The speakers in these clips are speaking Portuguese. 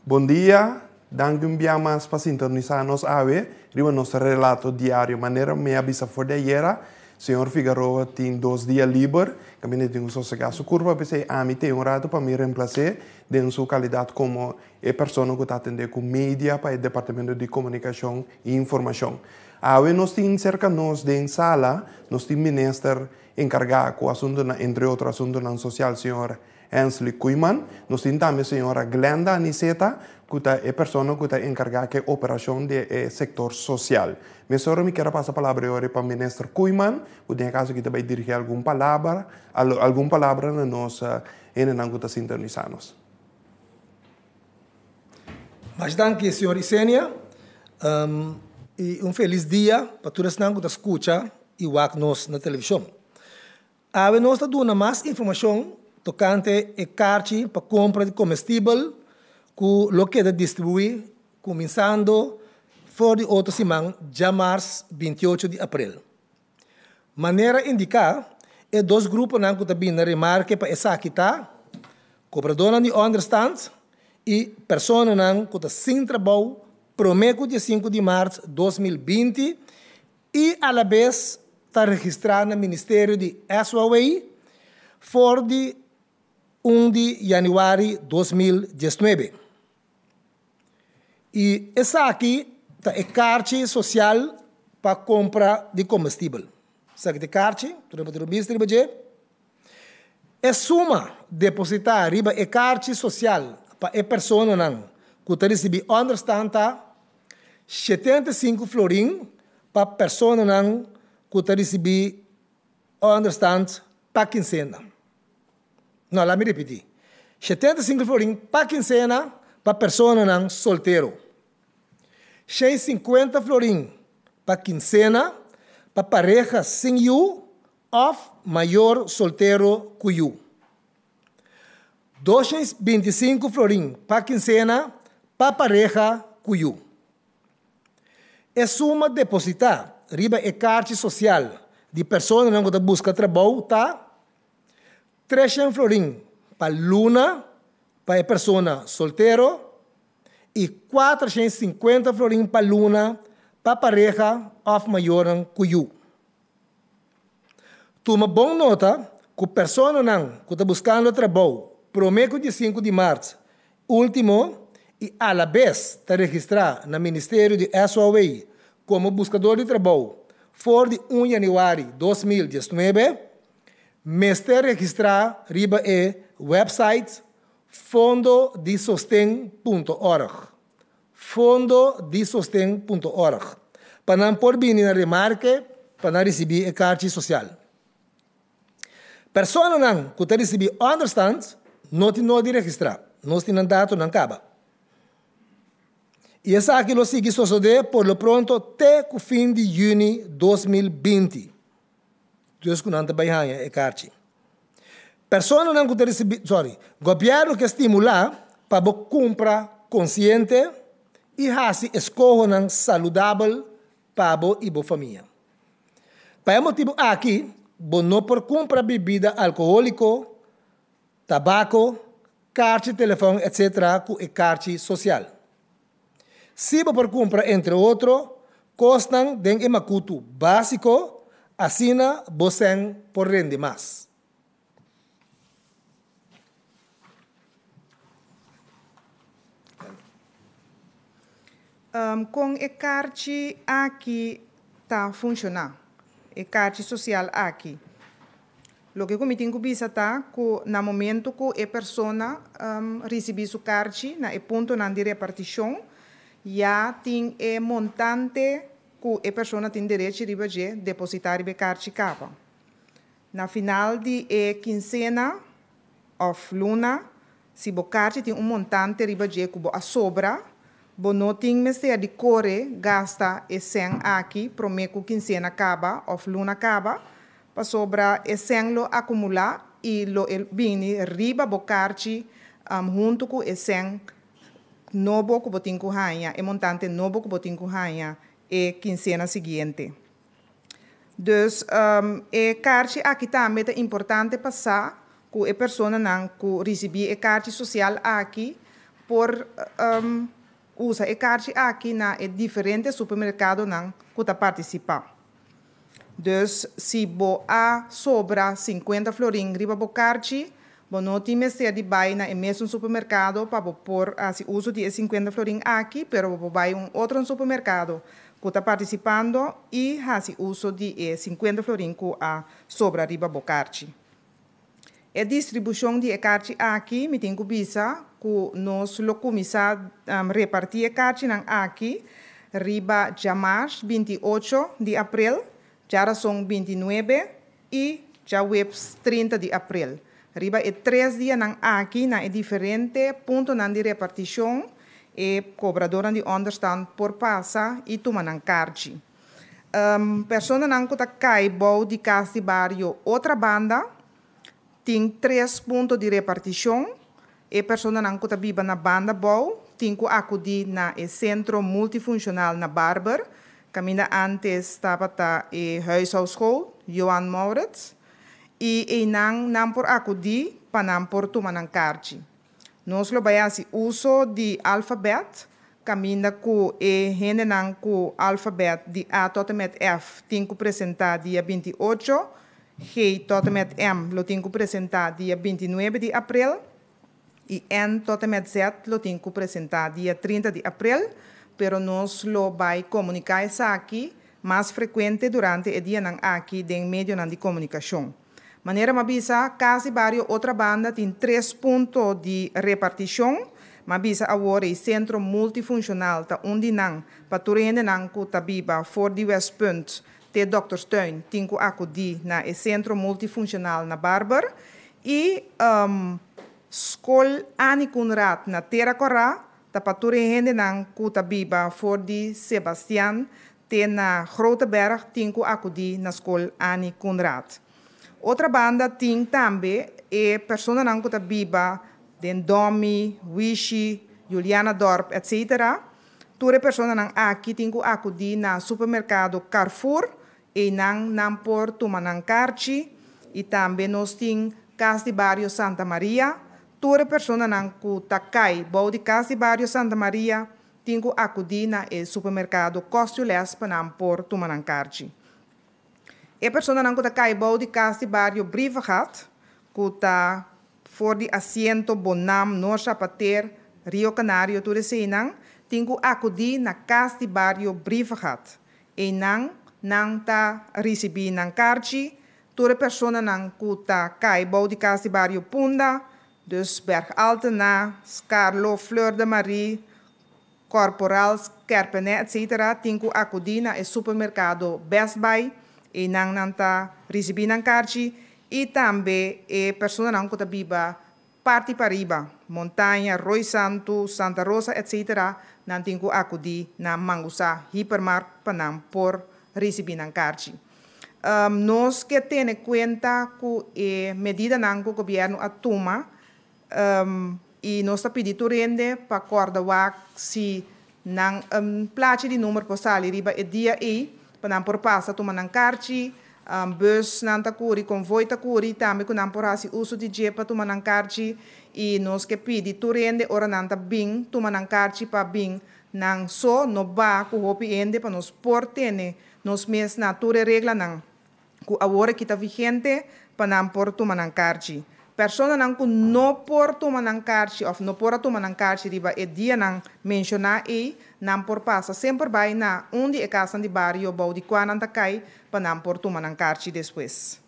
Bom dia, danke mais para sintonizar-nos ave, riba nosso relato diário, maneira me avisa for de ayer, Senhor Figueroa tem 2 dias livre, caminho de um sossegado curva, porque a mim tem rato para me reemplaçar de sua qualidade como pessoa que está atendendo com mídia para o departamento de comunicação e informação. Ave nós tem cerca nós de sala, nós tem ministro encarregado com assunto entre outros assuntos na social, senhor Hensley Koeman, nós temos também a senhora Glenda Aniceta, que é a pessoa que está encarregada da operação do setor social. Mas senhora, me quero passar a palavra agora para o ministro Koeman, que tem caso que vai dirigir alguma palavra na nossa que está sintonizando. Mas danke, senhor Isenia, e feliz dia para todos que estão escutando e nos na televisão. Nós estamos dando mais informação tocante a carta para compra de comestível que o que distribui começando fora de outra semana, já março 28 de abril. Maneira indicar é 2 grupos que também na remarque para essa aqui tá, compradora de understand e pessoa que está sem trabalho prometo dia 5 de março de 2020 e a la vez está registrado no Ministério de SWA for de 1 de janeiro de 2019. E essa aqui é carta social para compra de combustível. Essa aqui é carta, tu não pode dizer, é suma depositar riba é carta social para a pessoa que está recebendo understand 75 florim para a pessoa que está recebendo understand para quincena. Não, lá me repetir. 75 florim para quincena para pessoa solteiro. 50 florim para quincena para pareja sem you ou maior solteiro que you. 225 florim para quincena para pareja que you. É suma depositar riba é carta social de pessoa que busca trabalho, tá? 300 florim para luna, para a pessoa solteiro, e 450 florim para luna, para a pareja ou maior que you. Toma boa nota que a pessoa que está buscando trabalho, prometo de 5 de março, último, e a la vez está registrado no Ministério de SWA como buscador de trabalho, for de 1 de janeiro de 2019, mestre registrar riba é website fondodesostém.org. Fondodesostém.org. Para não pôr bem na remarque, para não receber a carta social. Pessoa que está recebendo understand, não tem de registrar. Não tem dado, não acaba. E essa aqui lo sigue suceder por lo pronto até o fim de junho de 2020. Deus que não está bem é carta. Pessoa não que receber, governo que estimular para comprar consciente e fazer escolha saudável para a e família. Para motivo aqui, não por comprar bebida alcoólica, tabaco, carta de telefone, etc., com a carta social. Se por comprar, entre outros, custam de emacuto básico, assina você por rende mais. Com a carta aqui está funcionando, a carta social aqui. O que eu tenho que pensar é que no momento que a pessoa recebe sua carta, no ponto de repartição, já tem o montante que a pessoa tem direito de depositar a carta capa. Na final de quincena ou luna, se a carta tem montante que a sobra, não tem mestre de correr, gasta e 100 aqui, prometo que quincena acaba ou luna acaba, para sobra e 100 lo acumular e lo bini riba a carta junto com e 100 novo que botin com rainha, e montante novo que botin com rainha e quincena seguinte. Dus, e carta aqui também é importante passar que a pessoa que recebe a carta social aqui por usa e kaartje aqui na diferente supermercado nang kuta participar. Dus se bo a sobra 50 florin riba bo kaartje, bo não tem mestre de buy na mesmo supermercado para pôr se uso de 50 florin aqui, pero bo buy outro supermercado que está participando e se uso de 50 florin que a sobra riba bo kaartje. A distribuição de kaartje aqui, me tem que bisa que nós lo começar a repartir kaartje nang aqui, riba jamas 28 de abril, já são 29 e já webs 30 de abril. Riba 3 dias nang aqui na diferente ponto nang de repartição e cobradora de understand por passa e toma nang kaartje. Persona nang kuta cai bou de casa de barrio outra banda tem 3 pontos de repartição e persona nang kuta biba na banda bou tem que acudir na centro multifuncional na Barber, caminha antes estava e huishoudschool Johan Maurits e nang por acudir para por tomar nang kaartje. Nós lo baiasi uso de alfabet, caminha com gente nang com alfabet de A tot en met F, tem que apresentar dia 28, G tot en met M lo tem que apresentar dia 29 de abril e N tot en met Z lo tem que apresentar dia 30 de abril, pero nós lo vai comunicar isso aqui mais frequente durante o dia nang aqui de meio nang de comunicação. Maneira mabisa, casa barrio outra banda tem 3 pontos de repartição, mabisa agora centro multifuncional tá onde nang paturende nang ku tabiba for die Westpunt te Dokterstuin tem que acudir na centro multifuncional na Barber e school Annie Conrad na Terra Corá tá paturende nang ku tabiba for die Sebastian te na Groteberg tem que acudir na school Annie Conrad. Outra banda tem também pessoas não que biba den Domi, Wishi, Juliana Dorp, etc. Todas pessoas não aqui tem que acudir na supermercado Carrefour e não por tomar nang kaartje e também nós tem Casa de Barrio Santa Maria. Todas pessoas não que cai bom de Casa de Barrio Santa Maria tem que acudir na supermercado Costules para não por tomar nang kaartje. E persona não está caibou de casa de barrio Brivegat, que está for de assento Bonam, Norte Pater, Rio Canário, tudo isso não, tem que acudir na casa de barrio Brivegat. E não está recebendo na kaartje, toda persona não está caibou de casa de barrio Punda, dus Berg Altena, Scarlo, Fleur de Marie, Corporal, Kerpené, etc. Tem que acudir na supermercado Best Buy, e não está recebendo a kaartje e também pessoas não que biba parte para riba, Montanha, Roy Santo, Santa Rosa, etc. não tem que acudir na Mangusa Hipermarkt para não por receber a kaartje. Nós que temos em conta que medida não que o governo toma e nós está pedindo rende para acordar se não placa de número postal riba é dia e para por passa tomar nang kaartje, bus nanta curi, convoy ta curi, também com não por uso de jeep para tomar nang kaartje e nós que pedi turende ora nanta bing tomar nang kaartje para bing nang so no ba ku hopi ende para nos portene nos mes na ture regla nang ku agora que está vigente para não por tomar nang kaartje. Persona nang ku no por tomar nang kaartje of no por tomar nang kaartje riba e dia nang mencionar não por passa sempre vai na onde é casa de barrio bau de quando tá cai para não por tomar nang kaartje depois.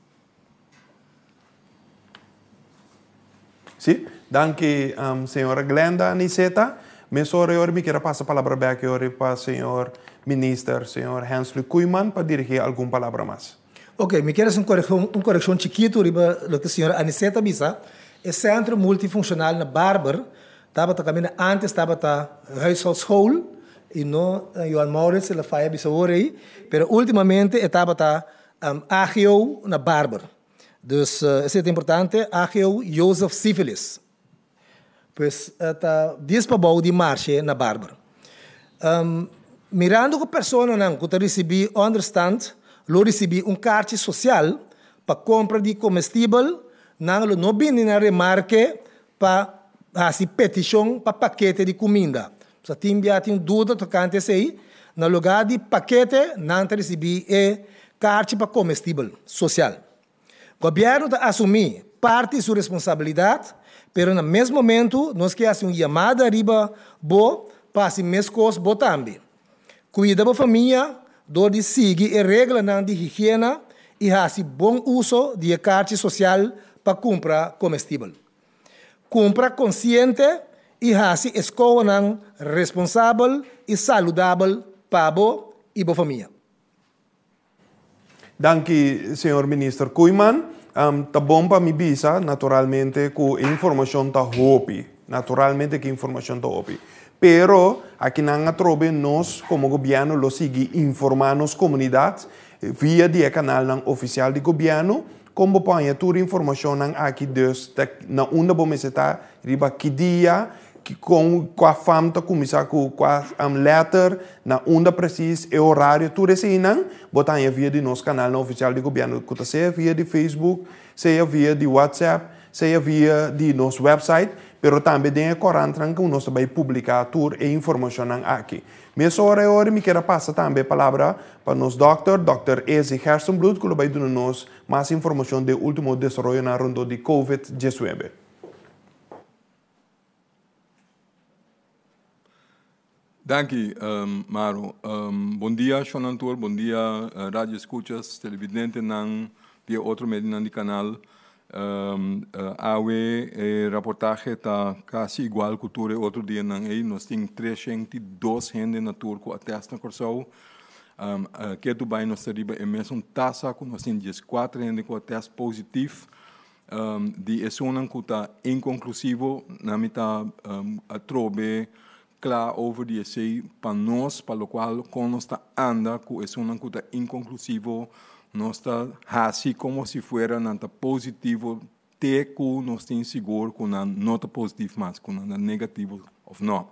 Sim, danke senhora Glenda Aniceta. Mas agora me quero passar a palavra back para o senhor ministro, senhor Hensley Koeman, para dirigir alguma palavra mais. Ok, me quero fazer uma correção chiquito riba lo que a senhora Aniceta bisa. O centro multifuncional na Barber estava também antes estava huishoudschool e não Johan Maurits la faia bisa aí, pero ultimamente estava AGO na Barber. Dus isso é importante, AGO Joseph Civilis. Pois está disponível de marcha na Barber. Mirando que a pessoa não que recebi understand lo recebi kaartje social para compra de comestível, não bem na remarque para assim petição para paquete de comida. Se tem dúvida tocante a isso aí, no lugar de paquete, não receber carta para comestível social. O governo está assumir parte de sua responsabilidade, mas no mesmo momento, nós queremos uma chamada arriba para as mesmas coisas também. Cuida da família, de seguir a regra de higiene e fazer bom uso de carta social para comprar comestível. Compra consciente e fazer escola responsável e saudável para você e a família. Danke, senhor ministro Koeman. Tá bom para mim bisa, naturalmente, que a informação tá hopi. Naturalmente que a informação tá hopi. Pero, aqui na trobe, nós, como governo, lo sigue informando as comunidades via de canal oficial do governo, como põe toda a informação aqui dus, na onda bom está, riba que dia, que com a famta começar com a letter, na onda precisa e horário, tudo isso aí não, botar via de nosso canal oficial do governo, que seja via de Facebook, seja via de WhatsApp, seja via de nosso website, pero também tem a corantran que nós vai publicar toda a informação aqui. Mas hora me quero passar também a palavra para nosso Dr. Ezi Hersenbloed, que vai dar nos mais informação do último desenvolvimento na ronda de COVID-19. Danke, Maro. Bom dia, Xonantor. Bom dia, rádio escuchas, televidente via outro meio no canal. Reportagem está quase igual que o outro dia. Nós temos 302 gente na tour que atesta na Corsau. Que do bem nós temos a mesma taxa, nós temos 4 gente que atesta positivo. De é um que está inconclusivo, na mitad a trobe claro over die sei para nós, para o qual quando nós está anda com esse uma coisa inconclusivo, nós está assim como se fosse nada positivo, te com nós tem seguro com a nota positiva mas com a negativo ou não.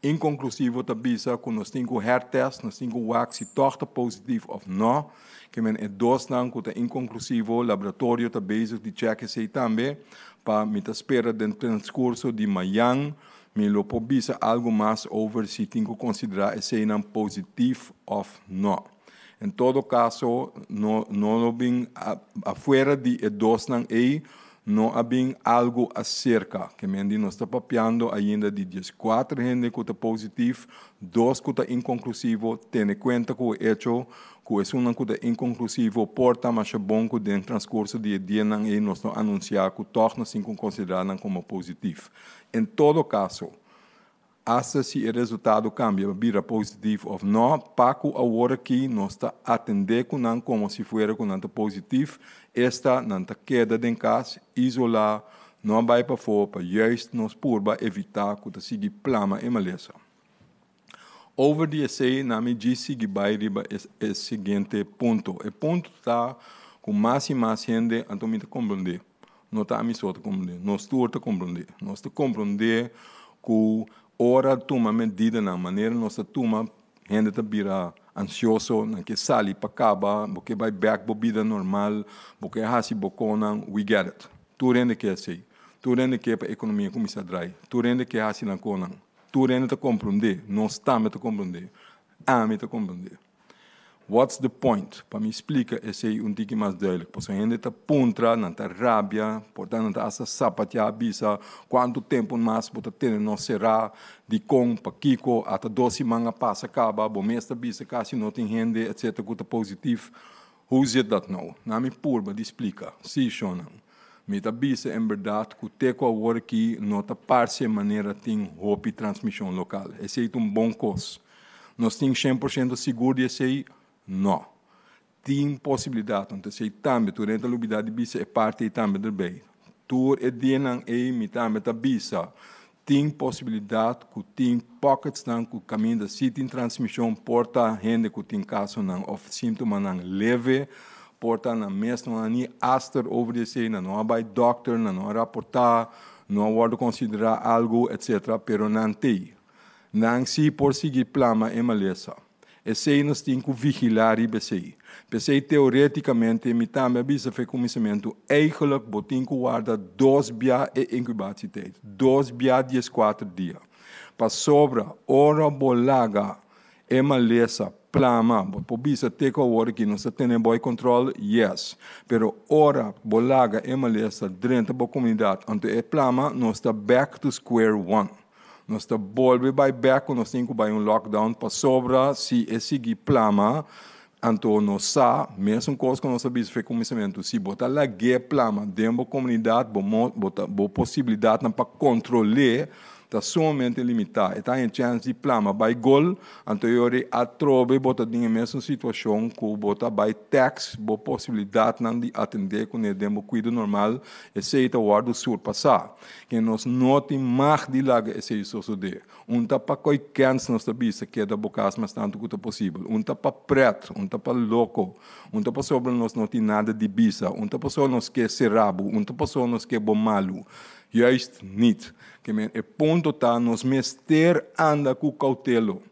Inconclusivo também que nós tem o hair test, nós tem o wax se torta positivo ou não, que men é dois não que é inconclusivo, laboratório está bezig de check sei também para me espera dentro do transcurso de manhã. Me lo pobisa algo mais over se tenho que considerar esse não positivo ou não. Em todo caso, não bem afuera de dois não aí, não há bem algo acerca que me nós está papiando ainda de 14 gente que está positivo, 2 que está inconclusivo, tendo em conta que o hecho que é um que está inconclusivo, porta mas é bom que dentro do transcurso de dia não aí nós não anunciar que todos nós temos que considerar como positivo. Em todo caso, hasta se o resultado cambia, vira positivo ou não, para a hora que nós está atender com como se fosse com nada positivo, esta não queda em casa, isolar, não vai para fora, para juist nós purba evitar que siga plama e maleza. Over the essay, na me disse que vai riba o seguinte ponto. O ponto está com mais e mais gente a tomar compreender. Não está a mim só compreender. Nós todos compreender. Nós compreender que hora toma medida na maneira nós toma gente tá vira ansioso, na que sali para acabar, porque vai back bebida normal, porque hasi bocona, we get it. Tu rende que sei. Tu rende que a economia começa a drai. Tu rende que hasi na conan. Tu rende te compreender, nós estamos te compreender. A me te compreender. What's the point? Para me explicar esse é um tique mais duidelijk. Porque a gente está puntra, não está rabia, portanto está essa sapatia bisa, quanto tempo mais pode ter não será de com para Kiko, até 12 manhã passa acaba, bom mês está bisa, quase não tem gente, etc. Que está positivo. Hoe zit dat nou? Na me purba de explica. Sim, Shonan. Me está bisa em verdade que o teco a hora que não está parça maneira tem hope transmissão local. Esse é um bom coisa. Nós temos 100% seguro de esse não. Tem possibilidade, então se também durante a lubidade bisa é parte também do bem. Tur é dienang e me também tá bisa. Tem possibilidade que tem pockets não que caminho da sítio em transmissão porta gente que tem caso não ou sintoma não leve porta na mesma não nem aster over de cena não vai doctor não raportar não pode considerar algo etc. Pero não tem. Não se por seguir plama é maleza. Esse nós temos que vigilar esse. Esse teoreticamente, me também bisa foi conhecimento, eigenlijk botin que guarda 2 dias de incubatietijd. 2 dias 4 dias. Para sobra, hora bolaga, maleza, plama, por bisa teko hora que nós temos boy control, yes. Pero hora bolaga, maleza, dentro da comunidade, então plama, nós está back to square one. Nós está volve by back, nós temos que lockdown, para sobra, se esse plama, então, nós sabemos, mesmo coisa que nós sabemos foi conhecimento, se botar lá guia plama dentro da comunidade, botar possibilidade para controlar, está somente limitado. Está em chance de plama, vai gol, então eu atrobe, botar em mesma situação, que botar by tax, boa possibilidade de atender com o demo cuidado normal, esse é o do sur passar. Que nós não temos mais de lá esse suceder. Tapa coi cans nós sabemos que é da bocas mais tanto quanto possível. Tapa preto, tapa louco, tapa sobre nós não tem nada de bisa, tapa sobre nós que é serabo, tapa sobre nós que é bom malo. Juist niet. Que é ponto tá nos mester anda com cautelo.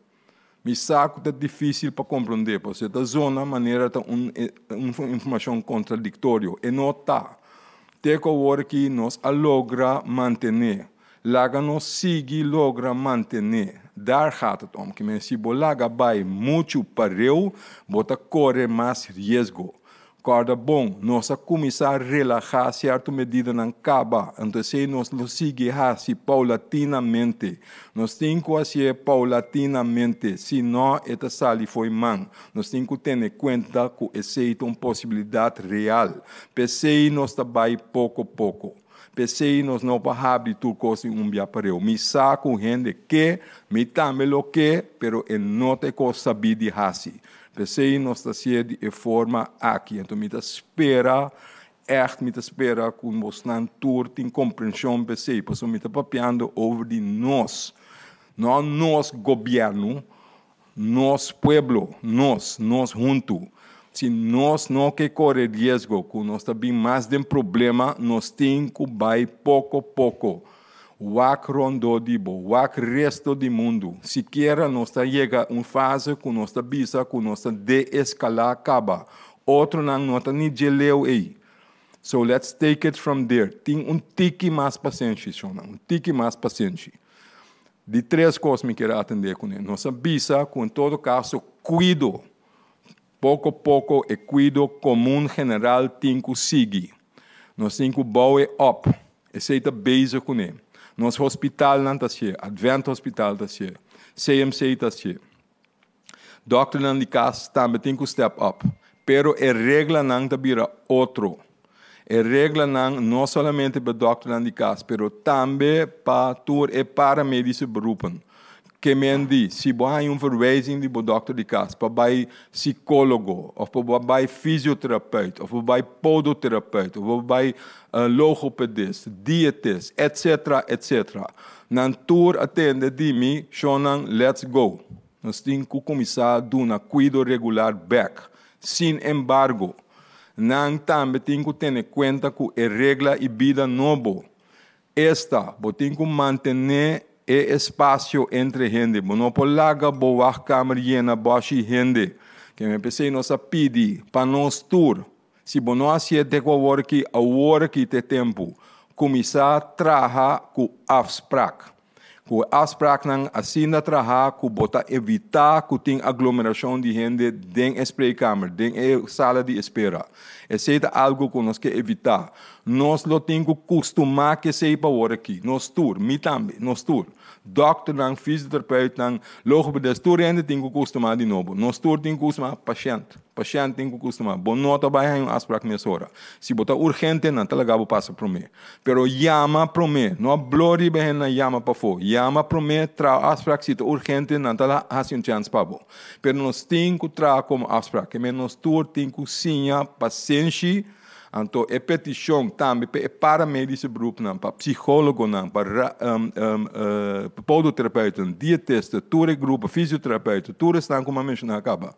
Me saco é difícil para compreender, porque da zona maneira tá informação contraditória e não tá. Teco hora que nós logra manter. Laga nos sigue logra manter. Daar gaat het om. Que se bolaga vai muito pareu, bota corre mais risco. Corda bom, nós começar a relaxar certa medida na caba, então se nós lo sigue assim paulatinamente, nós temos que fazer paulatinamente, senão esta sali foi man, nós temos que ter em conta que essa é uma possibilidade real, pensei nós trabalhamos pouco a pouco. Pensei nós não para tudo coisa dia para eu. Me saco gente que, me também lo que, pero não te coisa saber de assim. Pensei nós está sendo de forma aqui, então me espera, me espera com você tour tem compreensão pensei, porque me está papiando over de nós, não nós governo, nós pueblo, nós junto. Se nós não quer correr risco, que nós também mais de problema, nós temos que vai pouco a pouco. Wak rondo dibo, wak resto do mundo. Sequer nós chega uma fase que nós bisa, que nós de-escalar acaba. Outro não está nem geleu aí. So let's take it from there. Tem tique mais paciência, um tique mais paciência. De 3 coisas me quero atender com ele. Nós bisa, com todo caso, cuido. Pouco a pouco, e cuido comum general tem que seguir. Nós temos que bauen up. Esse é o base com ele. Nosso hospital não está cheio, Advent Hospital está cheio, CMC está cheio. Doctor não de casa também tem que step up, pero a regra não está vira outro. A regra não somente para doctor não de casa, pero também para tour e para médicos beroepen. Que mendi, se vai verwijzing de doctor de casa, para vai psicólogo, of para vai fisioterapeuta, of para vai podoterapeuta, of para vai logopedist, dietist, etc., etc. Nan tour atende de mim, shonan let's go. Nós temos que começar a dar cuidado regular back. Sin embargo, nan também tem que ter em conta que a regra e vida novo. Esta, tem que manter e espaço entre gente. Não pode largar boa câmera llena, baixa gente. Que me pensei nós a pedir para nós tour. Se não aceita que a hora que tem tempo, começar a trabalhar com afspraak. Com afspraak não assim a trabalhar com botar evitar que tem aglomeração de gente dentro da spreekkamer, dentro da sala de espera. Esse é algo que nós queremos evitar. Nós lo temos que acostumar que seja para hora aqui. Nós tour, me também, nós tour. Doctor, não, fisioterapeuta, não, logopedista, tudo ainda tem que acostumar de novo. Nós tour tem que acostumar paciente. Paciente tem que acostumar. Bom, não trabalha em aspecto nessa hora. Se botar urgente, não, talaga passa para mim. Pero llama para mim. Não blori bem na llama para fora. Llama para mim, tra aspecto urgente, não, talaga há um chance para bom. Pero nós temos que trabalhar como aspecto. Que nós tour tem que sinha paciência. Então, a petição também para médicos grupo, para psicólogo, para podoterapeuta, dietista, todo grupo, fisioterapeuta, tudo estão como a mencionar acaba.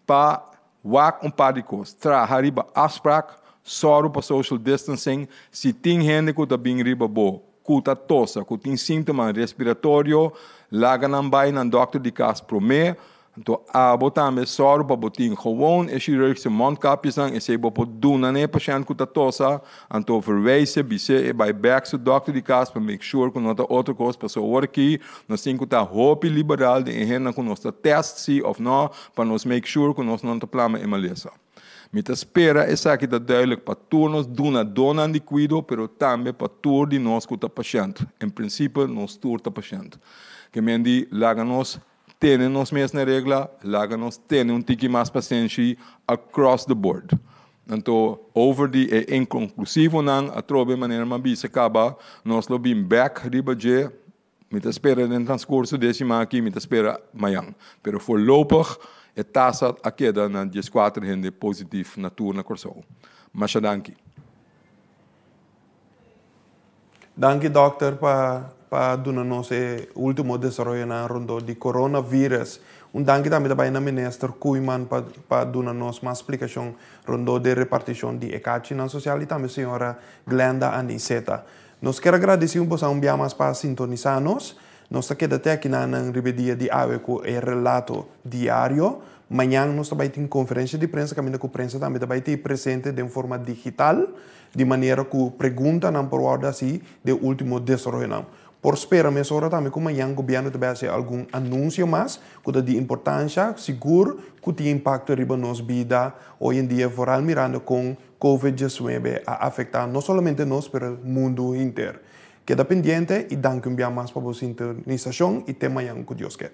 Para wak par de coisas, trabalhar riba afspraak, soro para social distancing, se tem gente que está bem riba boa, que está tosa, que tem sintoma respiratório, laga não vai na doctor de casa para mim, Então, a botar me sorro para botar gewoon é chirurgische mondkapjes aan, e se bopo doen na ne patiënt kuta tosa, então verwijzen, bise, bij back to doctor de casa para make sure que nota outra coisa para so aqui, nós temos que estar hope liberal de henna com nossa test se of não, para nos make sure que nós não te plama em malesa. Met espera é aqui da duidelijk para todos dona de cuido, pero também para todos de nós que paciente. Em princípio, nós todos paciente. Que mendi laga-nos tenen nos mesma regla, laga-nos tenen tiki mais paciência across the board. Então, over the inconclusivo não, a trobe maneira mabisa acaba, nós lo bim back riba je, met espera no transcurso desse aqui, met espera amanhã. Pero voorlopig a taxa a queda na 14 gente positivo na turma corso. Mas danke. Danke, dokter, para dar nosso último desenvolvimento na rondo de coronavírus. Danke também na ministra Koeman para dar nos mais explicação rondo de repartição de ECACI na social e também a senhora Glenda Aniceta. Nós quero agradecer um pouco mais para sintonizar-nos. Nós queda até aqui na ribedia de AVE com o relato diário. Amanhã nós também temos conferência de prensa, caminho com a prensa também vai ter presente de forma digital, de maneira que pergunta não por ordem assim, de último desenvolvimento. Por esperar, mas agora também que amanhã o governo vai fazer algum anúncio mais, que é de importância, seguro, que tem impacto riba nos vida, hoje em dia, foral mirando com COVID-19 a afetar não somente nós, mas o mundo inteiro. Queda pendiente e danke mais para a sintonização e até amanhã com Deus quer.